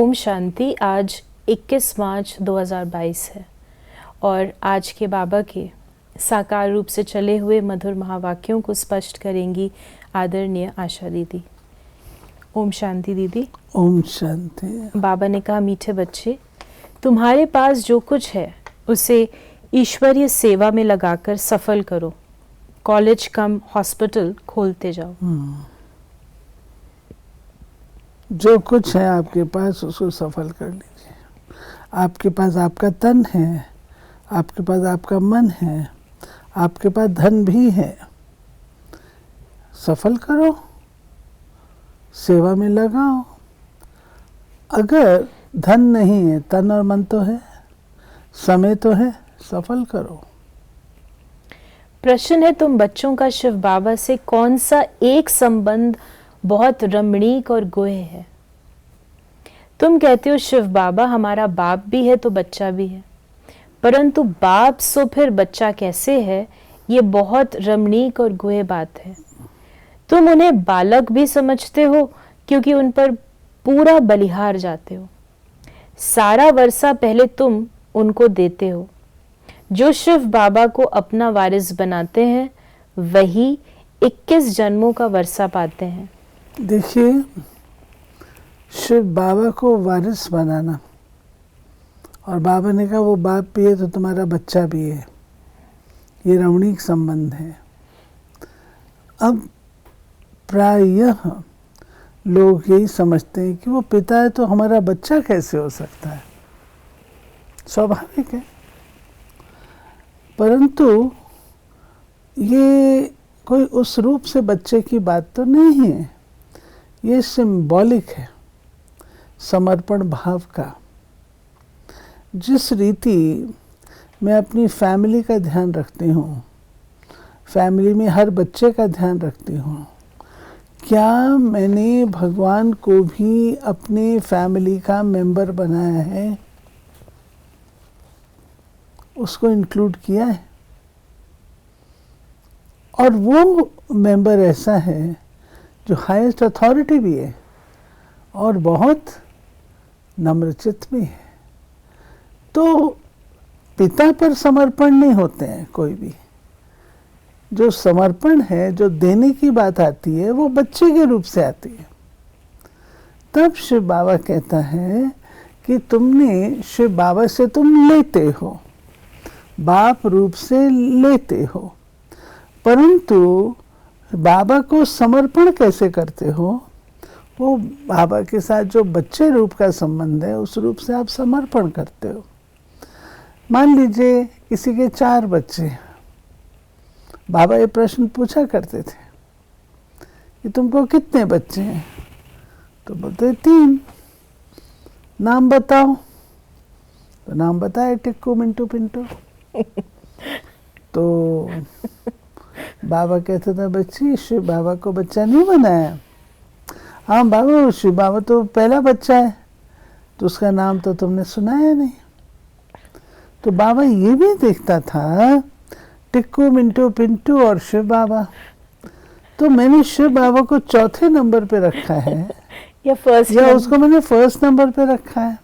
ओम शांति। आज 21 मार्च 2022 है और आज के बाबा के साकार रूप से चले हुए मधुर महावाक्यों को स्पष्ट करेंगी आदरणीय आशा दीदी। ओम शांति दीदी। ओम शांति। बाबा ने कहा, मीठे बच्चे, तुम्हारे पास जो कुछ है उसे ईश्वरीय सेवा में लगाकर सफल करो। कॉलेज कम हॉस्पिटल खोलते जाओ। जो कुछ है आपके पास उसको सफल कर लीजिए। आपके पास आपका तन है, आपके पास आपका मन है, आपके पास धन भी है। सफल करो, सेवा में लगाओ। अगर धन नहीं है, तन और मन तो है, समय तो है, सफल करो। प्रश्न है, तुम बच्चों का शिव बाबा से कौन सा एक संबंध बहुत रमणीक और गोह है? तुम कहते हो शिव बाबा हमारा बाप भी है तो बच्चा भी है, परंतु बाप सो फिर बच्चा कैसे है? ये बहुत रमणीक और गोह बात है। तुम उन्हें बालक भी समझते हो क्योंकि उन पर पूरा बलिहार जाते हो। सारा वर्षा पहले तुम उनको देते हो। जो शिव बाबा को अपना वारिस बनाते हैं वही 21 जन्मों का वर्षा पाते हैं। देखिए, शिव बाबा को वारिस बनाना, और बाबा ने कहा वो बाप भी है तो तुम्हारा बच्चा भी है, ये रमणीक संबंध है। अब प्रायः लोग यही समझते हैं कि वो पिता है तो हमारा बच्चा कैसे हो सकता है, स्वाभाविक है। परंतु ये कोई उस रूप से बच्चे की बात तो नहीं है, ये सिंबॉलिक है समर्पण भाव का। जिस रीति मैं अपनी फैमिली का ध्यान रखती हूँ, फैमिली में हर बच्चे का ध्यान रखती हूँ, क्या मैंने भगवान को भी अपने फैमिली का मेंबर बनाया है, उसको इंक्लूड किया है? और वो मेंबर ऐसा है जो हाईएस्ट अथॉरिटी भी है और बहुत नम्रचित्त भी है। तो पिता पर समर्पण नहीं होते हैं कोई भी। जो समर्पण है, जो देने की बात आती है, वो बच्चे के रूप से आती है। तब शिव बाबा कहता है कि तुमने शिव बाबा से तुम लेते हो, बाप रूप से लेते हो, परंतु बाबा को समर्पण कैसे करते हो? वो बाबा के साथ जो बच्चे रूप का संबंध है उस रूप से आप समर्पण करते हो। मान लीजिए किसी के 4 बच्चे, बाबा ये प्रश्न पूछा करते थे कि तुमको कितने बच्चे हैं? तो बोलते 3। नाम बताओ, तो नाम बताए, टिक्कू, मिंटू, पिंटू। तो बाबा कहते थे, बच्ची शिव बाबा को बच्चा नहीं बनाया। हाँ बाबा, शिव बाबा तो पहला बच्चा है, तो उसका नाम तो तुमने सुनाया नहीं। तो बाबा ये भी देखता था, टिक्कू, मिंटू, पिंटू और शिव बाबा। तो मैंने शिव बाबा को 4थे नंबर पे रखा है या उसको मैंने 1st नंबर पे रखा है।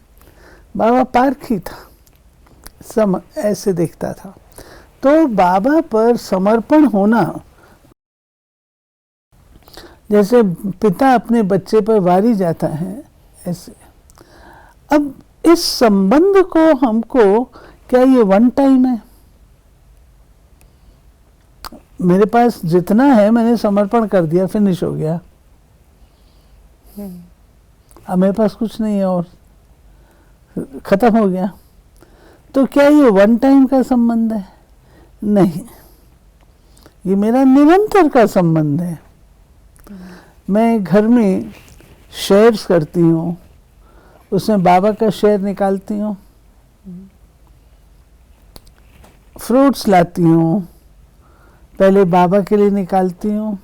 बाबा पारखी था, ऐसे देखता था। तो बाबा पर समर्पण होना, जैसे पिता अपने बच्चे पर वारी जाता है, ऐसे। अब इस संबंध को हमको, क्या ये वन टाइम है? मेरे पास जितना है मैंने समर्पण कर दिया, फिनिश हो गया, अब मेरे पास कुछ नहीं है और खत्म हो गया। तो क्या ये वन टाइम का संबंध है? नहीं, ये मेरा निरंतर का संबंध है। मैं घर में शेयर्स करती हूँ, उसमें बाबा का शेयर निकालती हूँ, फ्रूट्स लाती हूँ, पहले बाबा के लिए निकालती हूँ।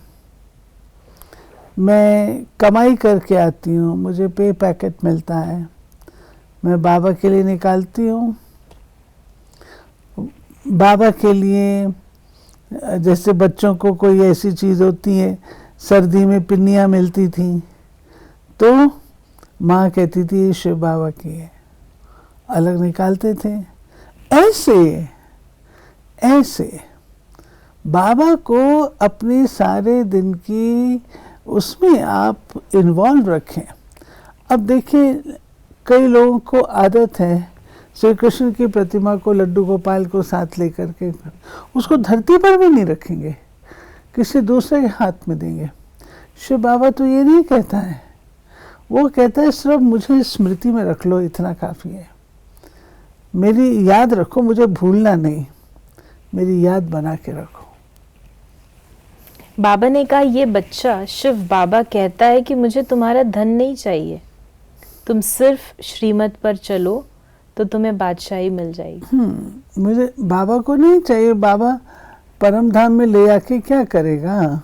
मैं कमाई करके आती हूँ, मुझे पे पैकेट मिलता है, मैं बाबा के लिए निकालती हूँ। बाबा के लिए, जैसे बच्चों को कोई ऐसी चीज़ होती है, सर्दी में पिन्नियाँ मिलती थी, तो माँ कहती थी ये शिव बाबा की है, अलग निकालते थे। ऐसे बाबा को अपने सारे दिन की उसमें आप इन्वॉल्व रखें। अब देखिए, कई लोगों को आदत है श्री कृष्ण की प्रतिमा को, लड्डू गोपाल को साथ लेकर के उसको धरती पर भी नहीं रखेंगे, किसी दूसरे के हाथ में देंगे। शिव बाबा तो ये नहीं कहता है, वो कहता है सिर्फ मुझे स्मृति में रख लो, इतना काफ़ी है। मेरी याद रखो, मुझे भूलना नहीं, मेरी याद बना के रखो। बाबा ने कहा ये बच्चा शिव बाबा कहता है कि मुझे तुम्हारा धन नहीं चाहिए, तुम सिर्फ श्रीमत पर चलो तो तुम्हें बादशाही मिल जाएगी। मुझे बाबा को नहीं चाहिए। बाबा परम धाम में ले आके क्या करेगा?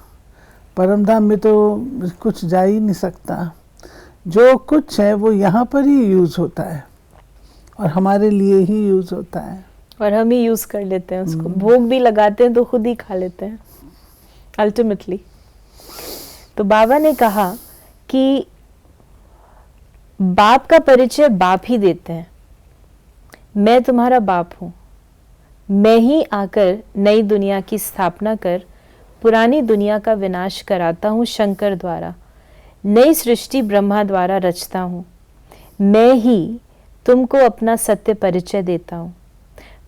परम धाम में तो कुछ जा ही नहीं सकता। जो कुछ है वो यहाँ पर ही यूज़ होता है और हमारे लिए ही यूज़ होता है, और हम ही यूज़ कर लेते हैं उसको। भोग भी लगाते हैं तो खुद ही खा लेते हैं अल्टीमेटली। तो बाबा ने कहा कि बाप का परिचय बाप ही देते हैं। मैं तुम्हारा बाप हूं, मैं ही आकर नई दुनिया की स्थापना कर पुरानी दुनिया का विनाश कराता हूं। शंकर द्वारा नई सृष्टि ब्रह्मा द्वारा रचता हूं। मैं ही तुमको अपना सत्य परिचय देता हूं।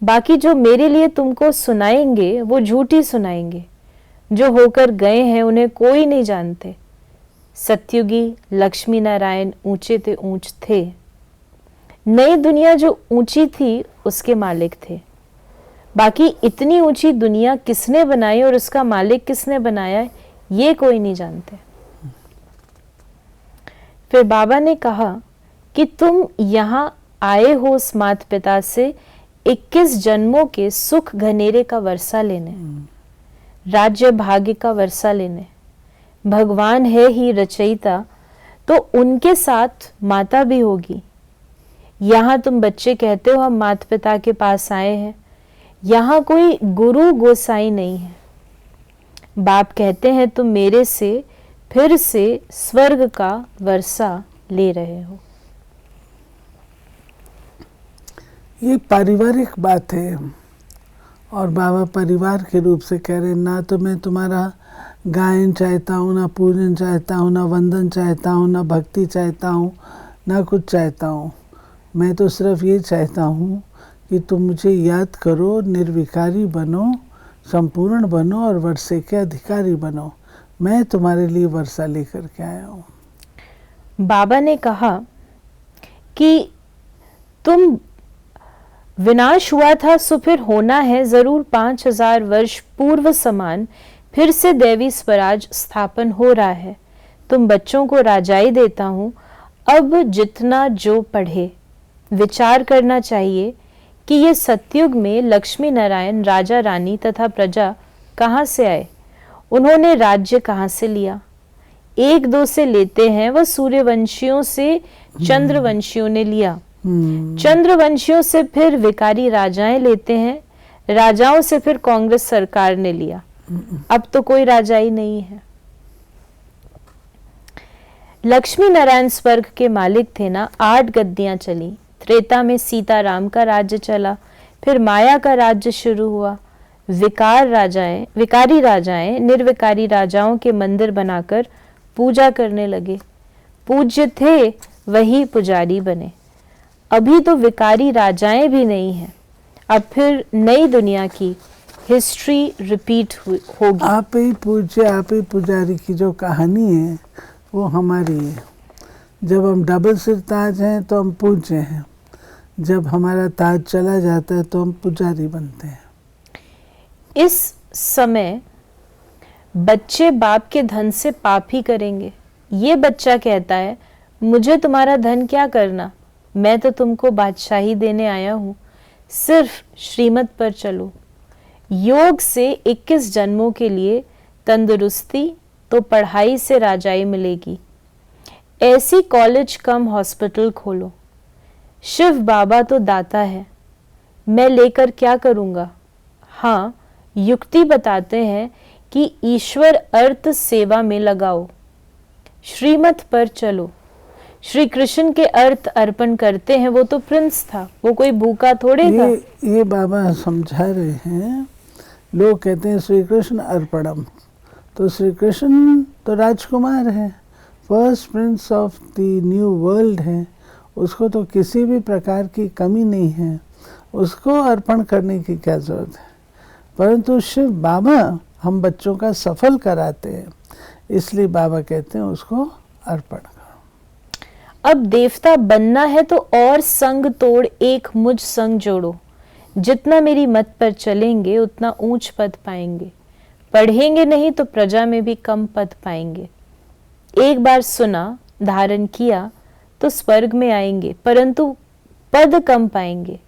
बाकी जो मेरे लिए तुमको सुनाएंगे वो झूठी सुनाएंगे। जो होकर गए हैं उन्हें कोई नहीं जानते। सत्युगी लक्ष्मी नारायण ऊंचे ते ऊंच थे। नई दुनिया जो ऊंची थी उसके मालिक थे। बाकी इतनी ऊंची दुनिया किसने बनाई और उसका मालिक किसने बनाया, ये कोई नहीं जानते। फिर बाबा ने कहा कि तुम यहाँ आए हो उस माता पिता से 21 जन्मों के सुख घनेरे का वर्षा लेने, राज्य भाग्य का वर्षा लेने। भगवान है ही रचयिता, तो उनके साथ माता भी होगी। यहाँ तुम बच्चे कहते हो हम माता पिता के पास आए हैं, यहाँ कोई गुरु गोसाई नहीं है। बाप कहते हैं तुम मेरे से फिर से स्वर्ग का वर्षा ले रहे हो। ये पारिवारिक बात है और बाबा परिवार के रूप से कह रहे हैं, ना तो मैं तुम्हारा गायन चाहता हूँ, ना पूजन चाहता हूँ, ना वंदन चाहता हूँ, ना भक्ति चाहता हूँ, ना कुछ चाहता हूँ। मैं तो सिर्फ ये चाहता हूँ कि तुम मुझे याद करो, निर्विकारी बनो, संपूर्ण बनो और वर्षे के अधिकारी बनो। मैं तुम्हारे लिए वर्षा लेकर के आया हूँ। बाबा ने कहा कि तुम विनाश हुआ था सो फिर होना है जरूर 5000 वर्ष पूर्व समान फिर से दैवी स्वराज स्थापन हो रहा है। तुम बच्चों को राजाई देता हूँ। अब जितना जो पढ़े विचार करना चाहिए कि ये सतयुग में लक्ष्मी नारायण राजा रानी तथा प्रजा कहाँ से आए, उन्होंने राज्य कहाँ से लिया। एक दो से लेते हैं, वह सूर्यवंशियों से चंद्रवंशियों ने लिया। चंद्रवंशियों से फिर विकारी राजाएं लेते हैं, राजाओं से फिर कांग्रेस सरकार ने लिया। अब तो कोई राजा ही नहीं है। लक्ष्मी नारायण स्वर्ग के मालिक थे ना। 8 गद्दियां चली। त्रेता में सीताराम का राज्य चला, फिर माया का राज्य शुरू हुआ। विकारी राजाएं निर्विकारी राजाओं के मंदिर बनाकर पूजा करने लगे। पूज्य थे वही पुजारी बने। अभी तो विकारी राजाएं भी नहीं हैं। अब फिर नई दुनिया की हिस्ट्री रिपीट होगी। आप ही पूज्य, आप ही पुजारी की जो कहानी है वो हमारी है। जब हम डबल सिर ताज हैं तो हम पूज्य हैं, जब हमारा ताज चला जाता है तो हम पुजारी बनते हैं। इस समय बच्चे बाप के धन से पाप ही करेंगे। ये बच्चा कहता है मुझे तुम्हारा धन क्या करना, मैं तो तुमको बादशाही देने आया हूँ, सिर्फ श्रीमत पर चलो। योग से 21 जन्मों के लिए तंदुरुस्ती तो पढ़ाई से राजाई मिलेगी। ऐसी कॉलेज कम हॉस्पिटल खोलो। शिव बाबा तो दाता है, मैं लेकर क्या करूँगा। हाँ, युक्ति बताते हैं कि ईश्वर अर्थ सेवा में लगाओ। श्रीमत पर चलो। श्री कृष्ण के अर्थ अर्पण करते हैं, वो तो प्रिंस था, वो कोई भूखा थोड़े था। ये बाबा समझा रहे हैं। लोग कहते हैं श्री कृष्ण अर्पणम, तो श्री कृष्ण तो राजकुमार है, first Prince of the new world है, उसको तो किसी भी प्रकार की कमी नहीं है, उसको अर्पण करने की क्या जरूरत है। परंतु शिव बाबा हम बच्चों का सफल कराते हैं, इसलिए बाबा कहते हैं उसको अर्पण करो। अब देवता बनना है तो और संग तोड़ एक मुझ संग जोड़ो, जितना मेरी मत पर चलेंगे उतना ऊंच पद पाएंगे, पढ़ेंगे नहीं तो प्रजा में भी कम पद पाएंगे। एक बार सुना धारण किया तो स्वर्ग में आएंगे, परंतु पद कम पाएंगे,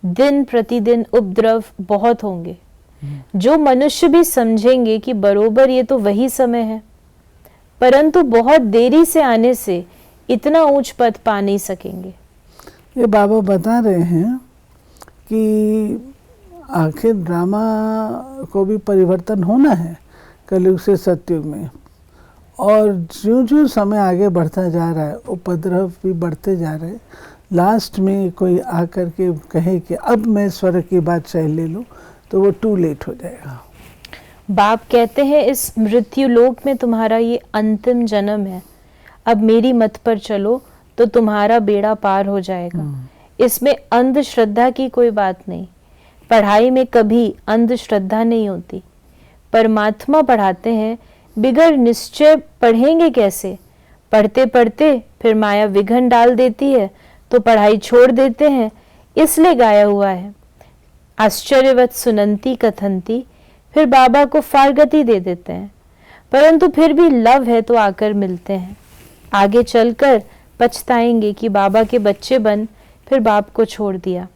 दिन प्रतिदिन उपद्रव बहुत होंगे। जो मनुष्य भी समझेंगे कि बरोबर ये तो वही समय है, परंतु बहुत देरी से आने से इतना ऊंच पद पा नहीं सकेंगे। ये बाबा बता रहे हैं कि आखिर ड्रामा को भी परिवर्तन होना है कलयुग से सतयुग में, और जो समय आगे बढ़ता जा रहा है उपद्रव भी बढ़ते जा रहे हैं। लास्ट में कोई आकर के कहे कि अब मैं स्वर्ग की बादशाही ले लूं, तो वो टू लेट हो जाएगा। बाप कहते हैं इस मृत्यु लोक में तुम्हारा ये अंतिम जन्म है, अब मेरी मत पर चलो तो तुम्हारा बेड़ा पार हो जाएगा। इसमें अंधश्रद्धा की कोई बात नहीं, पढ़ाई में कभी अंधश्रद्धा नहीं होती। परमात्मा पढ़ाते हैं, बिगड़ निश्चय पढ़ेंगे कैसे, पढ़ते पढ़ते फिर माया विघन डाल देती है तो पढ़ाई छोड़ देते हैं, इसलिए गाया हुआ है आश्चर्यवत सुनंती कथंती, फिर बाबा को फारगति दे देते हैं, परंतु फिर भी लव है तो आकर मिलते हैं। आगे चलकर पछताएंगे कि बाबा के बच्चे बन फिर बाप को छोड़ दिया।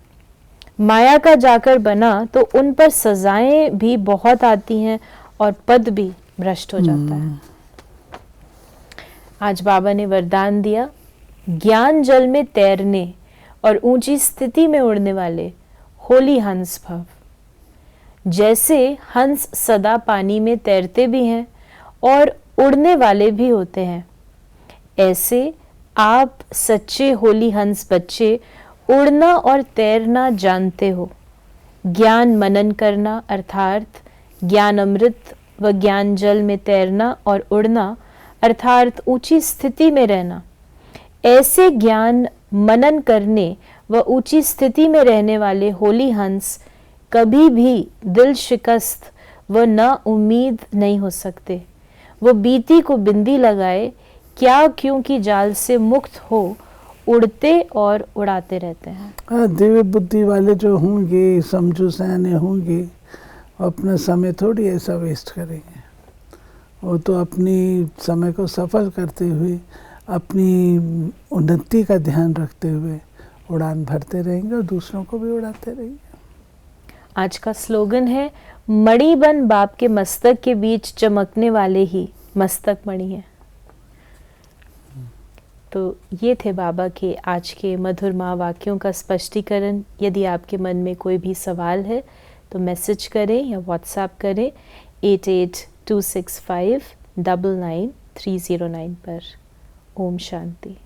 माया का जाकर बना तो उन पर सजाएं भी बहुत आती हैं और पद भी भ्रष्ट हो जाता है। आज बाबा ने वरदान दिया, ज्ञान जल में तैरने और ऊंची स्थिति में उड़ने वाले होली हंस भव। जैसे हंस सदा पानी में तैरते भी हैं और उड़ने वाले भी होते हैं, ऐसे आप सच्चे होली हंस बच्चे उड़ना और तैरना जानते हो। ज्ञान मनन करना अर्थात ज्ञान अमृत व ज्ञान जल में तैरना और उड़ना अर्थात ऊंची स्थिति में रहना। ऐसे ज्ञान मनन करने व ऊंची स्थिति में रहने वाले होली हंस कभी भी दिल शिकस्त व ना उम्मीद नहीं हो सकते। वो बीती को बिंदी लगाए क्या क्यों की जाल से मुक्त हो उड़ते और उड़ाते रहते हैं। दिव्य बुद्धि वाले जो होंगे, समझू सयाने होंगे, अपना समय थोड़ी ऐसा वेस्ट करेंगे। वो तो अपनी समय को सफल करते हुए, अपनी उन्नति का ध्यान रखते हुए उड़ान भरते रहेंगे और दूसरों को भी उड़ाते रहेंगे। आज का स्लोगन है, मणि बन बाप के मस्तक के बीच चमकने वाले ही मस्तक मणि है। तो ये थे बाबा के आज के मधुर माँ वाक्यों का स्पष्टीकरण। यदि आपके मन में कोई भी सवाल है तो मैसेज करें या व्हाट्सएप करें 8826599309 पर। ओम शांति।